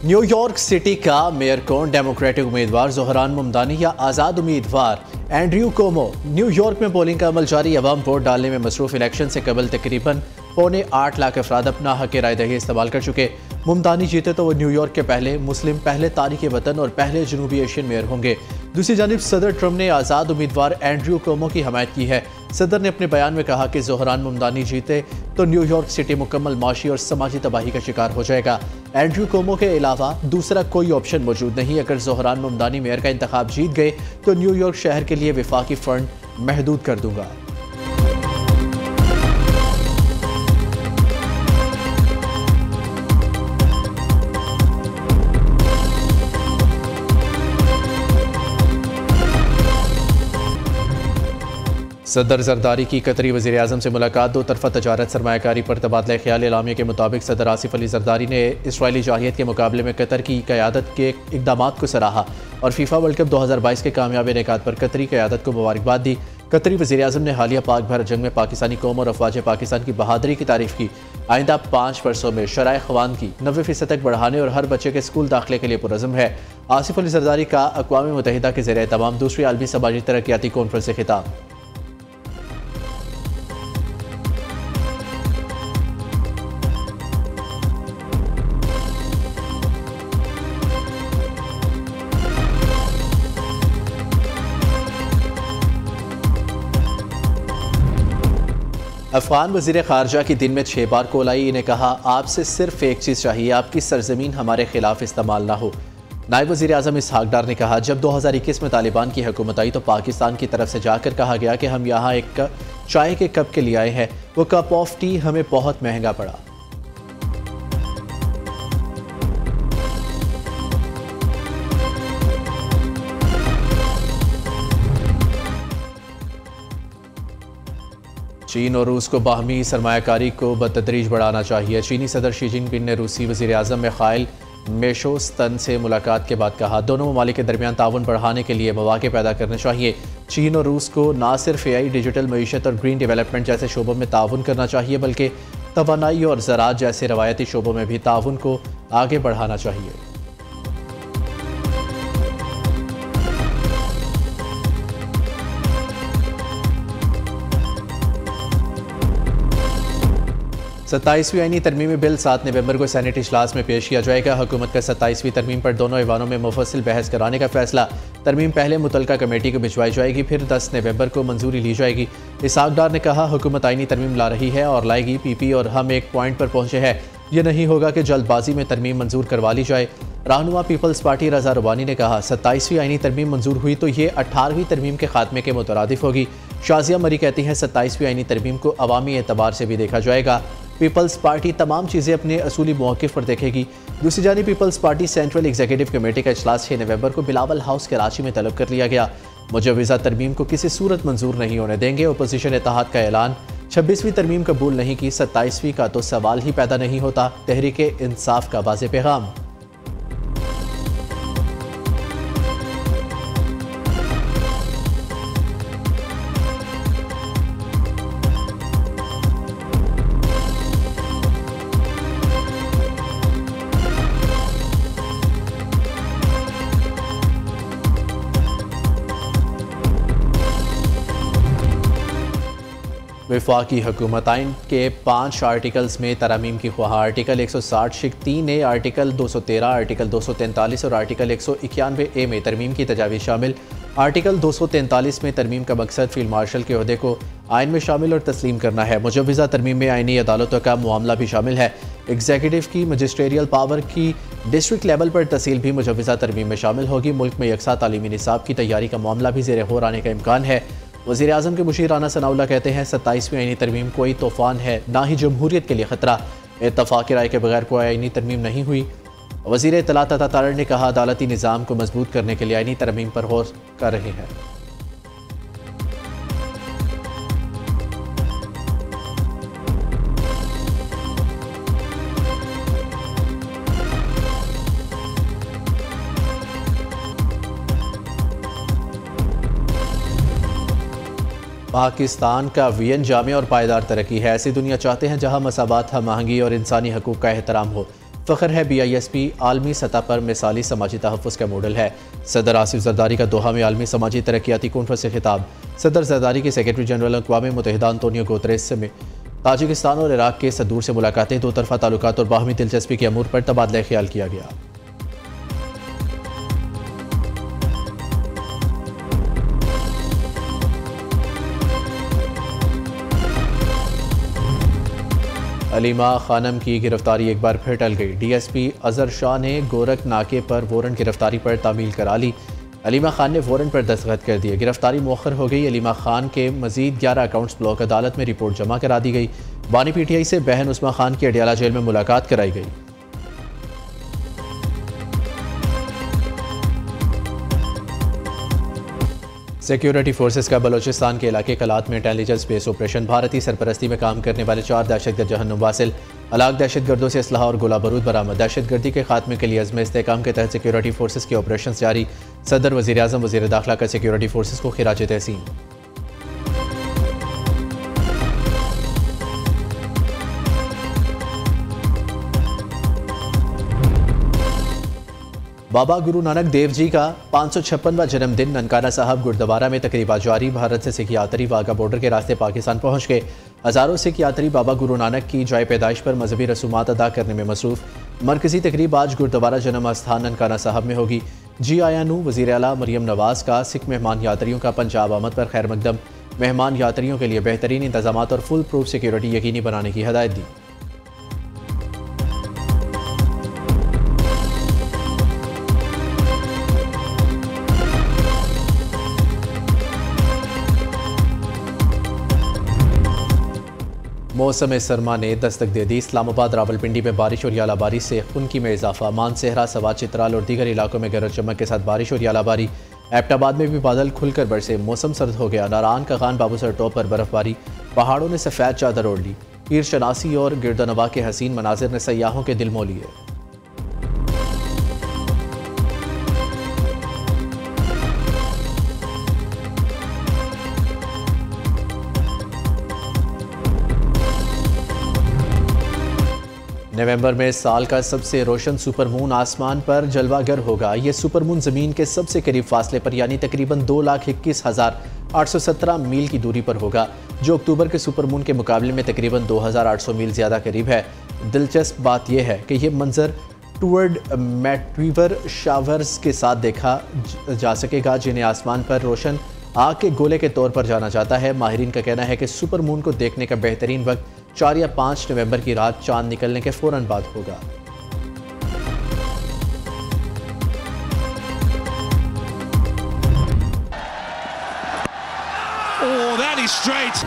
New York city का mayor कौन, democratic उम्मीदवार जोहरान ममदानी या आज़ाद उम्मीदवार एंड्रयू कोमो। न्यूयॉर्क में पोलिंग का अमल जारी। अवाम वोट डालने में मसरूफ। इलेक्शन से कबल तकरीबन 8.25 लाख अफराद अपना हक राय दही इस्तेमाल कर चुके। ममदानी जीते तो वो न्यूयॉर्क के पहले मुस्लिम, पहले तारिक वतन और पहले जनूबी एशियन मेयर होंगे। दूसरी जानिब सदर ट्रंप ने आज़ाद उम्मीदवार एंड्रयू कोमो की हमायत की है। सदर ने अपने बयान में कहा कि जोहरान ममदानी जीते तो न्यूयॉर्क सिटी मुकम्मल माशी और समाजी तबाही का शिकार हो जाएगा। एंड्रयू कोमो के अलावा दूसरा कोई ऑप्शन मौजूद नहीं। अगर जोहरान ममदानी मेयर का इंतखाब जीत गए तो न्यूयॉर्क शहर के लिए विफाकी फंड महदूद कर दूंगा। सदर जरदारी की कतरी वज़ीर आज़म से मुलाकात। दो तरफ़ा तजारत सरमायाकारी पर तबादला ख्याल। एलामिया के मुताबिक सदर आसिफ अली जरदारी ने इसराइली जाहियत के मुकाबले में कतर की क़यादत के इक़दाम को सराहा और फीफा वर्ल्ड कप 2022 के कामयाब इनेकाद पर कतरी क़यादत को मुबारकबाद दी। कतरी वज़ीर आज़म ने हालिया पाक भारत जंग में पाकिस्तानी कौम और अफवाज पाकिस्तान की बहादुरी की तारीफ़ की। आइंदा 5 वर्षों में शराय ख़वान की 90% तक बढ़ाने और हर बच्चे के स्कूल दाखिले के लिए पुरज़म है। आसिफ अली जरदारी का अक़वाम मुत्तहिदा के ज़रिए तमाम दूसरी आलमी समाजी तरक्याती कॉन्फ्रेंस से खिताब। अफगान वज़ीर ख़ारजा की दिन में 6 बार कॉल आई। इन्हें कहा, आपसे सिर्फ एक चीज़ चाहिए, आपकी सरजमीन हमारे खिलाफ इस्तेमाल ना हो। नायब वज़ीर आज़म इसहाक डार ने कहा, जब 2021 में तालिबान की हुकूमत आई तो पाकिस्तान की तरफ से जाकर कहा गया कि हम यहाँ एक चाय के कप के लिए आए हैं। वो कप ऑफ टी हमें बहुत महंगा पड़ा। चीन और रूस को बाहमी सरमायाकारी को बतदरीज बढ़ाना चाहिए। चीनी सदर शी जिनपिंग ने रूसी वज़ीर आज़म मिखाइल मेशोस्तन से मुलाकात के बाद कहा, दोनों ममालिक के दरमियान ताउन बढ़ाने के लिए मौके पैदा करने चाहिए। चीन और रूस को न सिर्फ AI, डिजिटल मईशत और ग्रीन डेवलपमेंट जैसे शोबों में ताउन करना चाहिए बल्कि तवानाई और ज़राअत जैसे रवायती शोबों में भी ताउन को आगे बढ़ाना चाहिए। 27वीं आईनी तरमीमी बिल 7 नवंबर को सेनेट इजलास में पेश किया जाएगा। हुकूमत का 27वीं तरमीम पर दोनों ऐवानों में मुफस्सिल बहस कराने का फैसला। तरमीम पहले मुतलका कमेटी को भिजवाई जाएगी, फिर 10 नवंबर को मंजूरी ली जाएगी। इसहाक डार ने कहा, हुकूमत आईनी तरमीम ला रही है और लाएगी। PP और हम एक पॉइंट पर पहुंचे हैं, यह नहीं होगा कि जल्दबाजी में तरमीम मंजूर करवा ली जाए। रहनुमा पीपल्स पार्टी रजा रुबानी ने कहा, 27वीं आईनी तरमीम मंजूर हुई तो ये 18वीं तरमीम के खात्मे के मुतरादिफ होगी। शाजिया मरी कहती हैं, 27वीं आईनी तरमीम को अवामी एतबार से भी देखा जाएगा। पीपल्स पार्टी तमाम चीज़ें अपने असूली मौक़िफ़ पर देखेगी। दूसरी जानिब Peoples Party central executive committee का इजलास 6 नवंबर को बिलावल हाउस कराची में तलब कर लिया गया। मुजव्विज़ा तरमीम को किसी सूरत मंजूर नहीं होने देंगे। अपोजिशन इत्तेहाद का ऐलान। 26वीं तरमीम कबूल नहीं की, 27वीं का तो सवाल ही पैदा नहीं होता। तहरीक इंसाफ का वाज़ेह पैगाम। वफाकी हुकूमत आइन के 5 आर्टिकल्स में तरमीम की ख्वाह। आर्टिकल 160 शिक 3A, आर्टिकल 213, आर्टिकल 243 और आर्टिकल 191A में तरमीम की तजावीज़ शामिल। आर्टिकल 243 में तरमीम का मकसद फील्ड मार्शल के ओहदे को आइन में शामिल और तस्लीम करना है। मुजव्विज़ा तरमीम में आइनी अदालतों का मामला भी शामिल है। एग्जीक्यूटिव की मजिस्ट्रियल पावर की डिस्ट्रिक्ट लेवल पर तहसील भी मुजव्विज़ा तरमीम में शामिल होगी। मुल्क में यकसा तालीमी निसाब की तैयारी का मामला भी ज़ेर गौर आने का इम्कान है। वज़ीर आज़म के मुशीर राना सनाउल्लाह कहते हैं, 27वीं आईनी तरमीम कोई तूफ़ान है, ना ही जमहूरियत के लिए ख़तरा। इत्तफ़ाक़ राय के बगैर कोई आईनी तरमीम नहीं हुई। वज़ीर इत्तलात अता तारड़ ने कहा, अदालती निज़ाम को मजबूत करने के लिए आईनी तरमीम पर गौर कर रहे हैं। पाकिस्तान का वियन जामे और पायदार तरक्की है। ऐसी दुनिया चाहते हैं जहां मसावात, हम आहंगी और इंसानी हकूक़ का एहतराम हो। फ़ख्र है BISP आलमी सतह पर मिसाली समाजी तहफ़्फ़ुज़ का मॉडल है। सदर आसिफ जरदारी का दोहा में आलमी समाजी तरक्याती कॉन्फ्रेंस से खिताब। सदर जरदारी के सेक्रेटरी जनरल अक़वाम मुत्तहिदा अंतोनियो गुतरेस में ताजिकिस्तान और इराक़ के सदूर से मुलाकातें, दो तरफ़ा ताल्लुकात और बाहमी दिलचस्पी के अमूर पर तबादला ख्याल किया गया। अलीमा खानम की गिरफ्तारी एक बार फिर टल गई। DSP अजहर शाह ने गोरख नाके पर वारंट गिरफ्तारी पर तामील करा ली। अलीमा खान ने वारंट पर दस्तखत कर दिए। गिरफ्तारी मौखर हो गई। अलीमा खान के मजीद 11 अकाउंट्स ब्लॉक अदालत में रिपोर्ट जमा करा दी गई। बानी PTI से बहन उस्मा खान की अडियाला जेल में मुलाकात कराई गई। सिक्योरिटी फोर्सेस का बलोचिस्तान के इलाके कलात में इंटेलिजेंस बेस ऑपरेशन। भारतीय सरपरस्ती में काम करने वाले 4 दहशतगर्द जहन्नुम वासिल। अलाक दहशतगर्दों से असलहा और गोला बारूद बरामद। दहशतगर्दी के खात्मे के लिए अज़्म इस्तेहकाम के तहत सिक्योरिटी फोर्सेस के ऑपरेशन जारी। सदर, वज़ीर आज़म, वज़ीर दाखिला का सिक्योरिटी फोर्सेस को खिराज तहसीन। बाबा गुरु नानक देव जी का 556वां जन्मदिन। ननकाना साहब गुरुद्वारा में तकरीबा जारी। भारत से सिख यात्री वाघा बॉर्डर के रास्ते पाकिस्तान पहुंच गए। हज़ारों सिख यात्री बाबा गुरु नानक की जाए पैदाइश पर मजहबी रसूमात अदा करने में मसरूफ़। मरकजी तकरीब आज गुरुद्वारा जन्म स्थान ननकाना साहब में होगी। GINU वज़ीर आला मरियम नवाज़ का सिख मेहमान यात्रियों का पंजाब आमद पर खैर मकदम। मेहमान यात्रियों के लिए बेहतरीन इंतजाम और फुल प्रूफ सिक्योरिटी यकीनी बनाने की हदायत दी। मौसम सरमा ने दस्तक दे दी। इस्लामाबाद, रावलपिंडी में बारिश और यालाबारी से खुनकी में इजाफा। मानसेहरा, सवा, चित्राल और दीगर इलाकों में गरज चमक के साथ बारिश और यालाबारी। एबटाबाद में भी बादल खुलकर बरसे। मौसम सर्द हो गया। नारायण का खान बाबूसर टॉप पर बर्फबारी। पहाड़ों ने सफ़ेद चादर ओढ़ ली। पीर शनासी और गिरदनवा के हसीन मनाजिर ने सयाहों के दिल मोह लिए। नवंबर में साल का सबसे रोशन सुपरमून आसमान पर जलवागर होगा। ये सुपरमून ज़मीन के सबसे करीब फासले पर यानी तकरीबन 2,21,817 मील की दूरी पर होगा, जो अक्टूबर के सुपरमून के मुकाबले में तकरीबन 2,800 मील ज़्यादा करीब है। दिलचस्प बात यह है कि यह मंजर टूवर्ड मेटवीवर शावर्स के साथ देखा जा सकेगा, जिन्हें आसमान पर रोशन आग के गोले के तौर पर जाना जाता है। माहिरीन का कहना है कि सुपरमून को देखने का बेहतरीन वक्त 4 या 5 नवंबर की रात चांद निकलने के फौरन बाद होगा। Oh, that is straight.